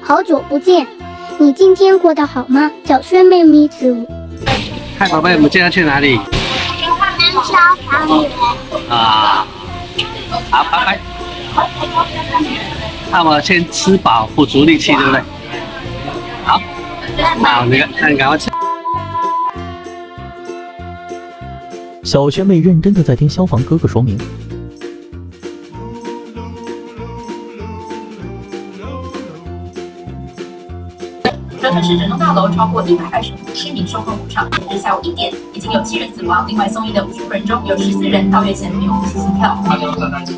好久不见，你今天过得好吗？小轩妹迷子。嗨，宝贝，我们今天要去哪里？消防员。啊，好，拜拜。那我们先吃饱，补足力气，对不对？好，那你赶快吃。小学妹认真的在听消防哥哥说明。折腾市整栋大楼超过120户市民受困无常，截至下午1点，已经有7人死亡，另外送医的50人中有14人到院前没有呼吸心跳。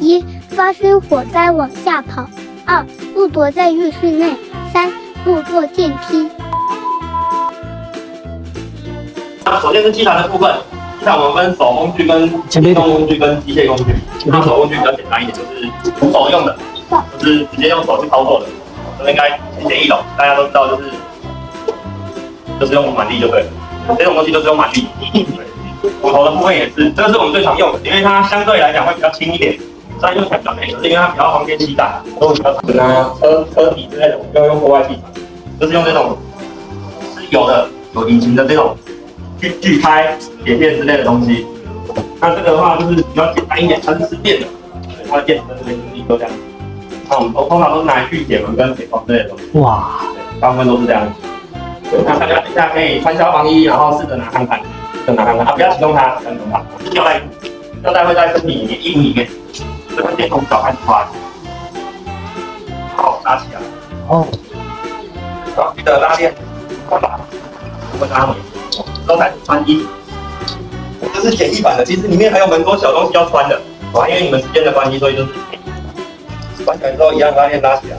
1. 发生火灾往下跑。2. 不躲在浴室内。3. 不坐电梯。首先是机台的部分，机台我们分手工具跟机动工具跟机械工具。那手工具比较简单一点，就是徒手用的，就是直接用手去操作的。这应该浅显易懂，大家都知道，就是用蛮力就对了。这种东西就是用蛮力。骨头的部分也是，这个是我们最常用的，因为它相对来讲会比较轻一点，虽然用起来比较累，可是因为它比较方便携带，都比较沉啊、车体之类的，我们不要用户外器材，就是用这种是有引擎的这种锯开、铁片之类的东西。那这个的话就是比较简单一点，它是吃电的，对，它的电池在这边就这样。那我们通常都是拿来锯铁门跟铁窗之类的东西。哇，大部分都是这样。对，那大家等一下可以穿消防衣，然后试着拿看看，不要启动它，不要启动它。吊带会在身体里面、衣服里面，这个电动脚开始滑，好，拉起来。哦。好，记得拉链，快把，会拉回，之后开始穿衣服。这是简易版的，其实里面还有蛮多小东西要穿的，啊，因为你们时间的关系，所以就是穿起来之后一样拉链拉起来。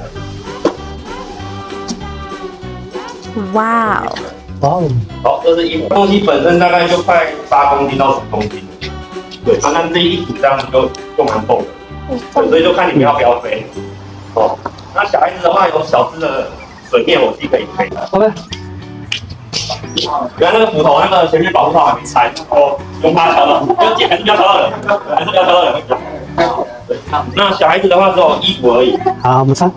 哇哦！哇哦！好，这是衣服，东西本身大概就快8公斤到10公斤。对，那这一组这样子就蛮厚的，对，所以就看你们要不要背。哦，那小孩子的话有小只的水灭火器可以背。OK。原来那个斧头那个前面保护套还没拆，哦，用它敲到，还是不要敲到人，还是不要敲到人会比较好。对，那小孩子的话只有衣服而已。好，我们穿。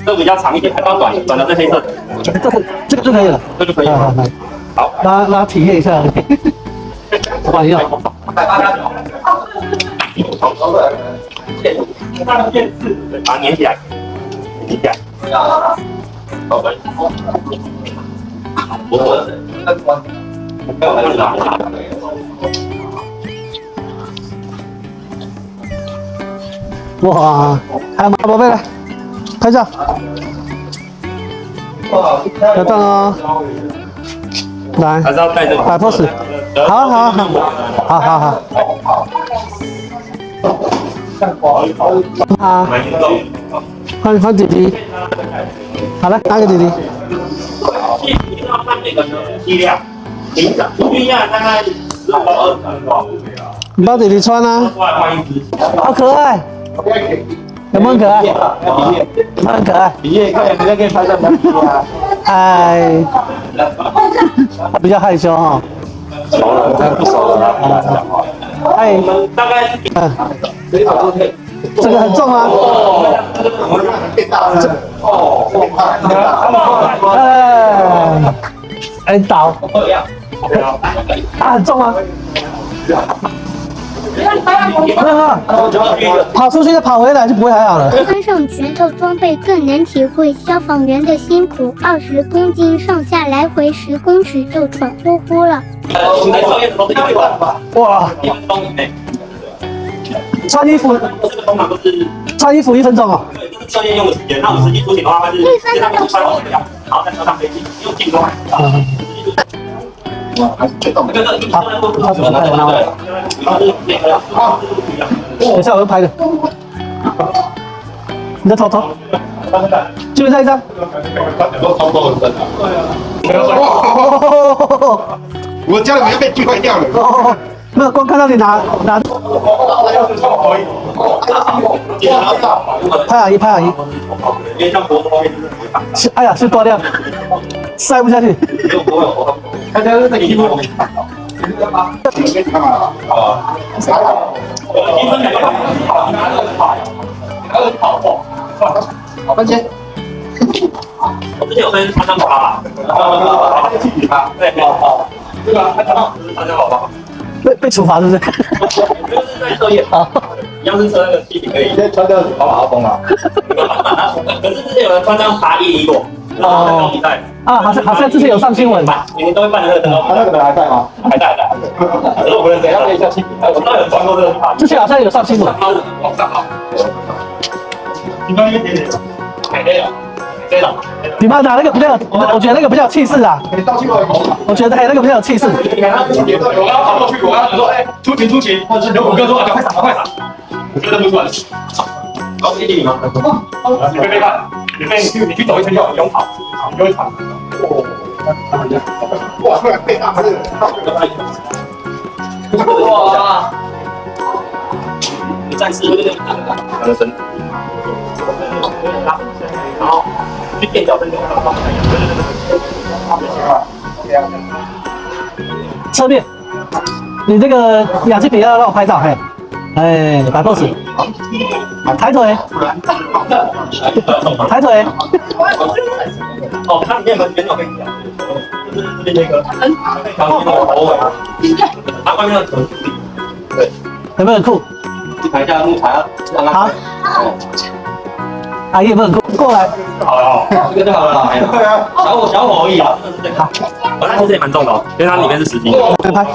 这个比较长一点，还要短的是黑色的。这个就可以了，这就可以了。好，拉体验一下。不好意思。把它粘起来，粘起来。哇，还有吗，宝贝来，拍照。要动哦。来，还是要带这个。摆 pose。好。啊，换弟弟。好了，拿给弟弟。要看那个剂量，平均下大概10到20分钟。你帮弟弟穿啊。换一只。好可爱。有没有很可爱？很可爱。你也可以拍照啊。哎，他比较害羞哈。熟了，但不熟了讲话。哎，大概这个很重吗？哎，倒。很重吗？跑出去再跑回来就不会还好了。穿上拳头装备更能体会消防员的辛苦，20公斤上下来回10公尺就喘呼呼了。哇！穿衣服1分钟哦。对，这是测验用的时间。那我们实际出勤的话，它是让你穿好这样，然后在车上飞机，用进攻。哇，还是最动的。好，他怎么拍的？等一下我要拍的。你的头，就这一张。我家里面被锯坏掉了。没有，光看到你拿。拍阿姨。因为像国中后面是，哎呀，是断掉，塞不下去。大家都在衣服。好，番茄。我之前有跟他当宝宝，他就气死他，对，对吧？他当宝宝，被处罚是不是？就是在测验啊，一样是测那个气体可以。你现在穿这样子跑马拉松啊？可是之前有人穿这样爬111过，哦，比赛啊，好像之前有上新闻，每年都会办那个登高比赛，他那个人还在吗？还在。可是我不认识，要练一下气体。我知道有穿过这个爬，之前好像有上新闻。往上跑。你刚一点点，还可以啊，可以了。你妈拿那个比较，我觉得那个比较有气势啊。你倒气过来跑马。我觉得那个比较有气势。你看他节奏，我刚刚跑过去，我刚刚说，哎，出勤，或者是刘虎哥说，快闪，我觉得不出来。然后你吗？你被看，你去走一圈就不用跑，你就会跑。哇，突然被打是。哇！你再试他的身体，然后去垫脚跟扭到。侧面，你这个氧气瓶要让我拍照，嘿，哎，摆 pose，抬腿，抬腿。哦，它里面有圆角可以讲，就是那个条形的头尾，它外面的臀，对，有没有很酷？抬一下木材，让它好。阿姨有没有很酷？过来。好了，这个就好了啦。对啊，小火而已啊，真的是这个。我那其实也蛮重的哦，因为它里面是10斤。拍，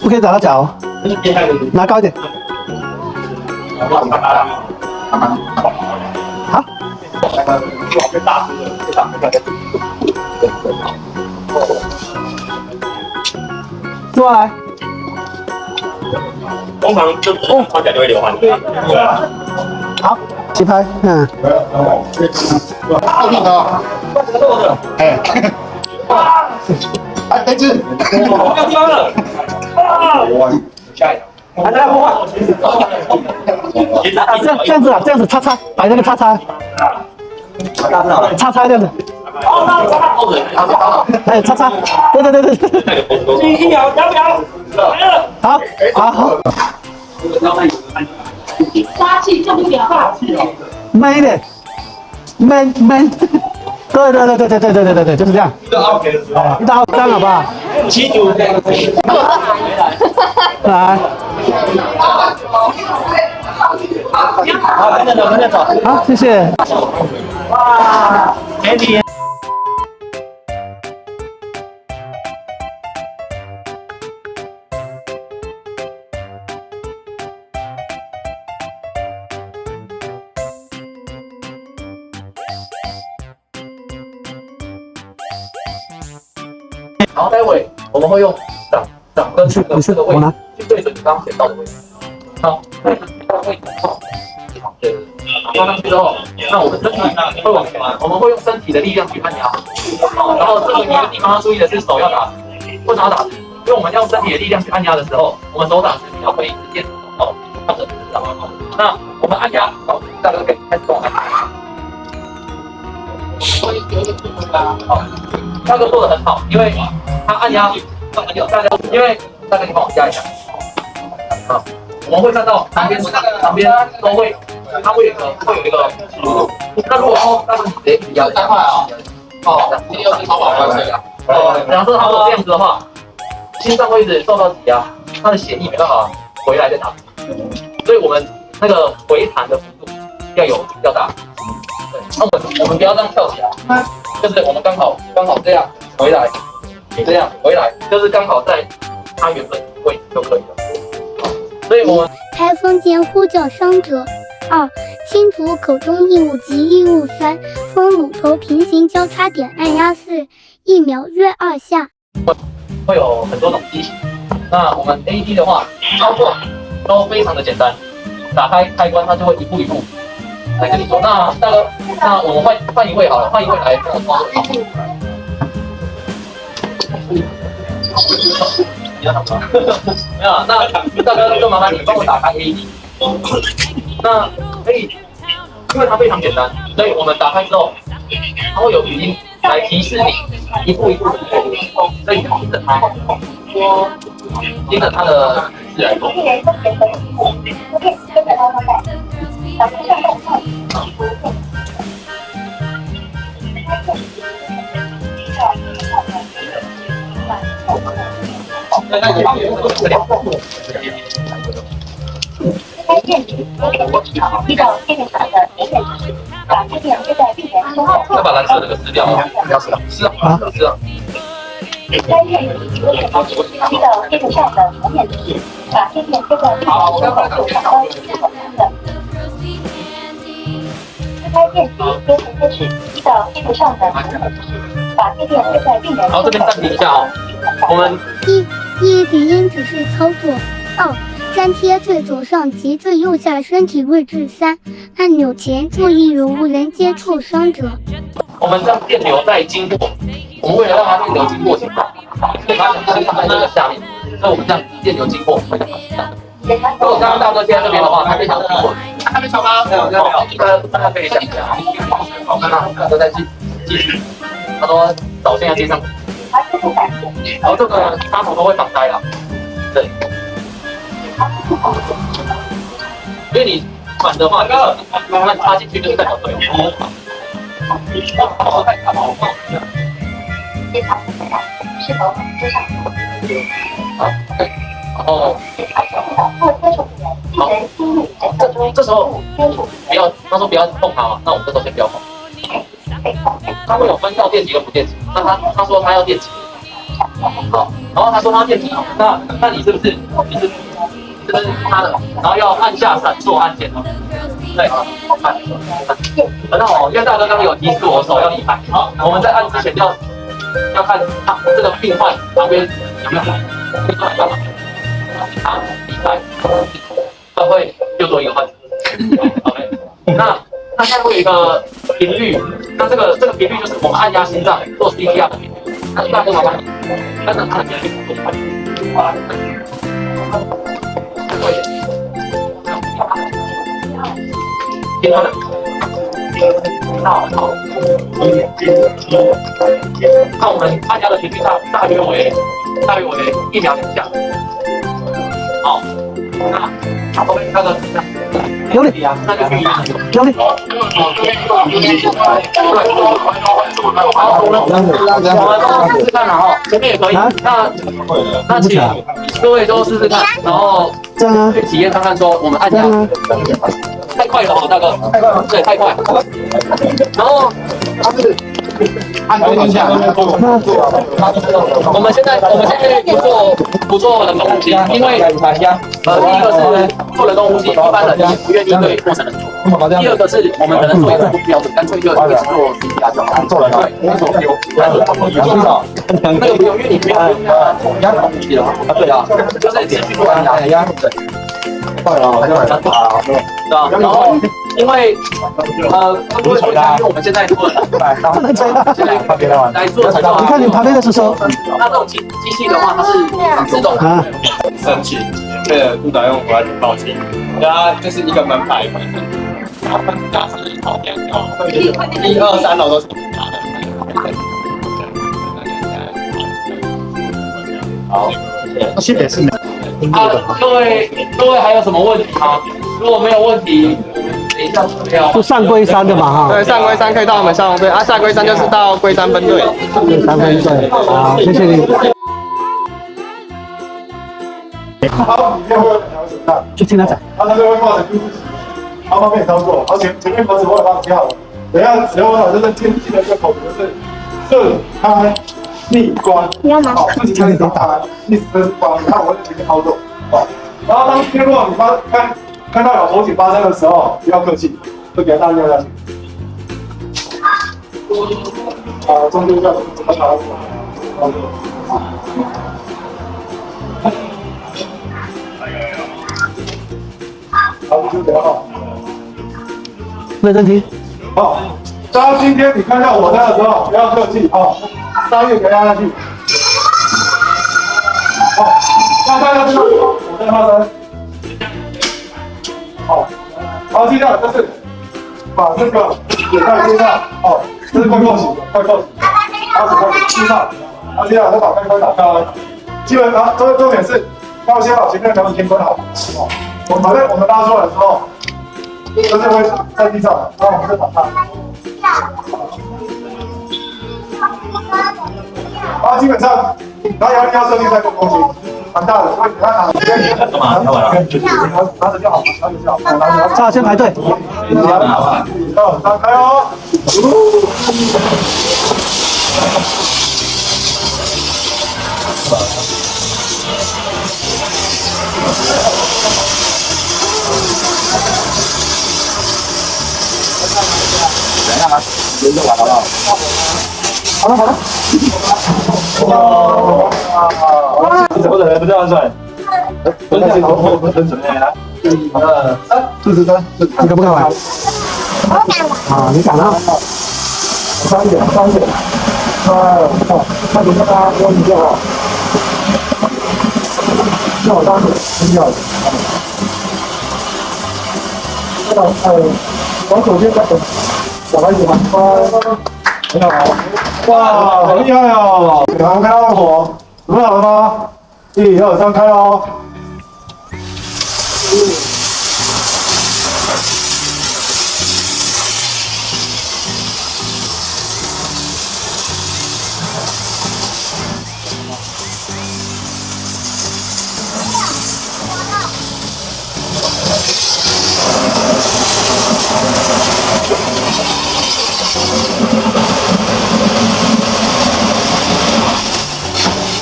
不可以找到脚哦，拿高一点。好。坐下来。通常就是穿起来就会流汗。对啊。好，起拍，嗯。好硬啊！哎，哎，没事。没有地方了。下一条。还在破坏。这样子叉，摆那个叉，叉这样子。哎，叉，对。一秒，2秒。好。杀气重一点，霸气。慢一点，慢。对，就是这样。一到3好不好7组。来。好，跟着走。好，谢谢。哇，前提。然后待会我们会用掌跟这个位置去对准你刚刚点到的位置。好，那位置放上去之后，那我们身体会往前，我们会用身体的力量去按压。然后这个你刚刚注意的是手要打直，为什么要打直？因为我们用身体的力量去按压的时候，我们手打直比较会直接到它的指上。那我们按压，好，大家可以开始动。好，大哥做的很好，因为他按压，因为大哥你帮我加一下。我们会看到旁边都会，它会有一个，那如果说大哥你直接压3块啊，今天又是超跑关系啊。假设他说这样子的话，心脏会一直受到挤压，他的血液没办法回来再打，所以我们那个回弹的幅度要大。对，那我们不要这样跳起来，就是我们刚好这样回来，这样回来，就是刚好在它原本位置就可以了。所以我们开封间呼叫伤者。2. 清除口中异物及异物3，封乳头平行交叉点按压4，1秒约2下。会有很多种机型，那我们 AED 的话操作都非常的简单，打开开关它就会一步一步来跟你说。那大哥，那我们换一位好了，换一位来跟我操作。没有，那大哥就麻烦你帮我打开 AED。那可以，因为它非常简单，所以我们打开之后，它会有语音来提示你一步一步的做，所以听着它说，听着它的指示来做。开电池，依照电源卡的电池，把配电接在病人身上。要把蓝色那个撕掉吗？是啊，是啊。该电池依照电路上的无线值，把配电接在病人身上后上高是可能的。开电池接成接齿，依照电路上的无线值，把配电接在病人身上。好，这边暂停一下哦。我们一语音指示操作。2. 粘贴最左上及最右下身体位置。3. 按钮前注意有无人接触伤者。我们让电流在经过，我们为了让它电流经过情况，给它想象在这个下面，所以我们让电流经过会像这样。如果刚刚大哥贴在这边的话，它非常经过。还没吵吗？没有。大家可以想一下。好，看到大哥再继续。他说导线要接上。然后这个插头都会绑开了，对。因为你反的话，慢慢插进去就是代表对。是否接上？好，对。然后，好，这时候不要，他说不要碰它嘛，那我们这时候先不要碰。他会有分到电极跟不电极，那他说他要电极。好，然后他说他要电极，那你是不是这是他的，然后要按下闪烁按键哦。对，按。很好，因为大哥刚刚有提示我手要离开，我们在按之前要看他这个病患旁边有没有病患干嘛，他离开，他会又多一个患者。OK， 那现在会有一个频率，那这个频率就是我们按压心脏做 CPR 的频率。那大哥麻烦你跟着他的频率做快点。听他的。好，那我们按压的频率大约为1秒2下。好，那后面那个有理啊，那就去有理。我们都试试看了哈，前面也可以。那请各位都试试看，然后这样啊，去体验看看，说我们按压太快了哦，大哥，太快了，对，太快。然后按多少下？我们现在不做人工呼吸，因为第一个是做人工呼吸，一般人不愿意对陌生人做。第二个是我们可能做一次不标准，干脆就一直做CPR就好。做人对，那种丢，那个不用，因为你不用压人工呼吸了嘛。对啊，就是持续做按压，对。快了，还是很好，对吧？然后因为各位同学，因为我们现在做不能追了，来做，你看你旁边的是说，那这种机器的话，它是自动的。生气，为了不敢用我要去报警，它就是一个门牌，然后分家是好两条，1、2、3楼都是我们家的。好，谢谢是。各位还有什么问题吗？如果没有问题，等一下就上龟山的嘛哈。对，上龟山可以到我们消防队啊，下龟山就是到龟山分队。龟山分队，好，谢谢你。好，里面会有2条手带，去听他讲。它那边会挂着定制器，它方便操作。而且前面盒子我也帮你贴好了，等一下我老师在记得一个口诀是顺开逆关。你要拿好，自己可以打开，逆跟关，然后我会直接操作。好，然后当天如果你看到有火警发生的时候，不要客气，就给它尿下去。中间要怎么调？好，就这样哈。认真听。好，大家今天你看到火灾的时候，不要客气啊，3月给压下去。好，那大家知道火灾发生。好，好，接下来就是把这个铁带接上，哦，这是快扣型，快扣型，把手接上，然后接下来再把开关打开。基本上重点是要先把前面的条子先关好。哦，我们拉出来之后，就是会在地上，然后我们再打开。然后基本上，它压力要设定在公斤。蛮大的，所以你看干嘛？跳完了？拿着就好，拿着就好。大家先排队。1、2、3，开哦！来干嘛？轮着玩好不好？好了好了。哇！我的人不这样算。蹲下头，蹲准备来。1、2、3，43，你敢不敢玩？啊，你敢啊？快一点，快一点。快点让他摸你就好。让我当时很屌。往左边再走，小孩子吗？很好。哇，好厉害哦！然后开到火，准备好了吗？1、2、3，开喽！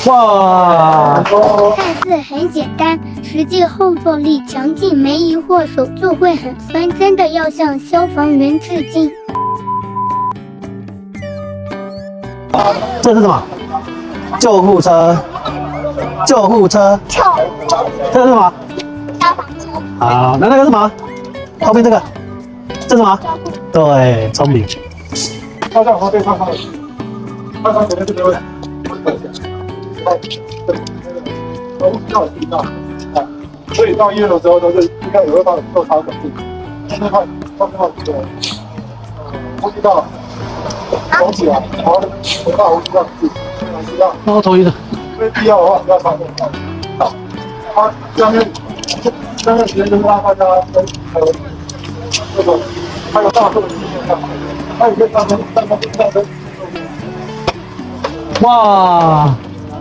哇！看似很简单，实际后坐力强劲，没疑惑手就会很酸，真的要向消防员致敬。这是什么？救护车。救护车。这是什么？消防车。好，那个是什么？后面这个。这是什么？对，聪明。照相方便看看，看看前面这边位。所以到医院的时候都是应该有会帮你做插管，看看这个呼吸道隆起来，然后回到呼吸道自己，呼吸道。那我同意的。因为必要的话不要插管。好，下面时间就是让大家跟这个还有大众的经验上，还有一个上升。哇！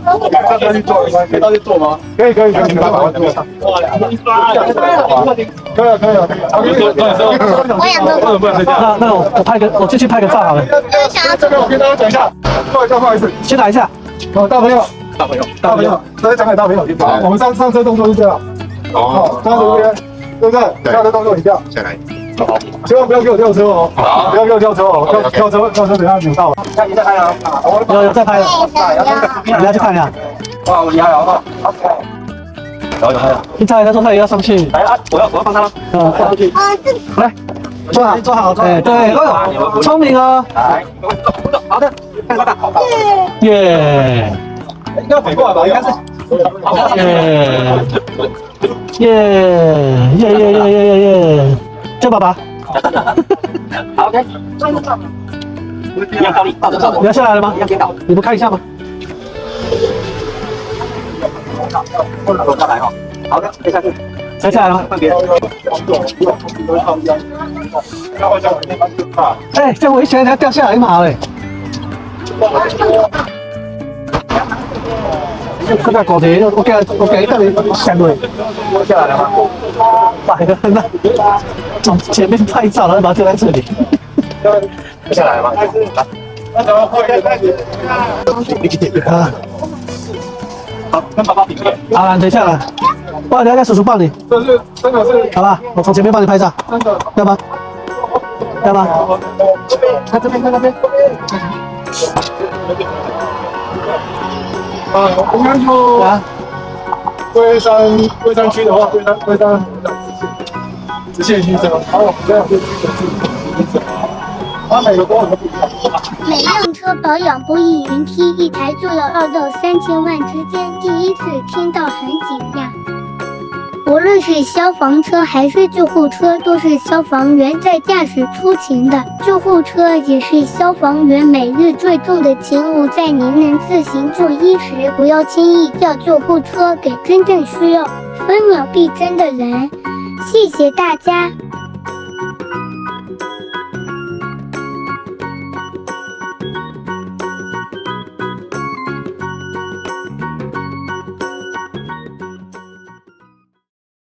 上车去做没关系，到去做吗？可以，把它做。可以。我也都不能睡觉。那我就去拍个照好了。这边我跟大家讲一下，不好意思，去哪一下？大朋友，这是讲给大朋友听。我们上车动作是这样。哦，站在这边，对不对？下车动作一样。下来。千万不要给我跳车哦！不要给我跳车哦！跳车等下扭到了。像你在拍啊？有在拍了。你要去看一下。哇，我厉害了！有拍了。你猜他说他也要上去。来啊！我要帮他了。放上去。来，坐好。哎，对，聪明哦。来，好的，看他好。耶！要反过来吧？应该是。耶！叫爸爸。好 ，OK。你要倒立，你要下来了吗？要颠倒。你不看一下吗？我下来哈。好的，接下去。才下来了吗？哎，这样我一起来掉下来嘛嘞。这个高铁，我给一个相对。下来了吗？摆个那从前面拍照，然后把它丢在这里。下来了吗？那怎么会开始？啊，好，跟爸爸比面。好了，等一下了，不然等一下叔叔抱你。这是真的是，好吧，我从前面帮你拍照，真的，要吗？要吗？看这边，看那边。应该说，龟山区的话，龟山直线新生，然后我们这样就是它每个都很不一样。每辆车保养不易，云梯一台就要2到3千万之间，第一次听到很惊讶。无论是消防车还是救护车，都是消防员在驾驶出勤的。救护车也是消防员每日最重的勤务，在您能自行就医时，不要轻易叫救护车给真正需要分秒必争的人。谢谢大家。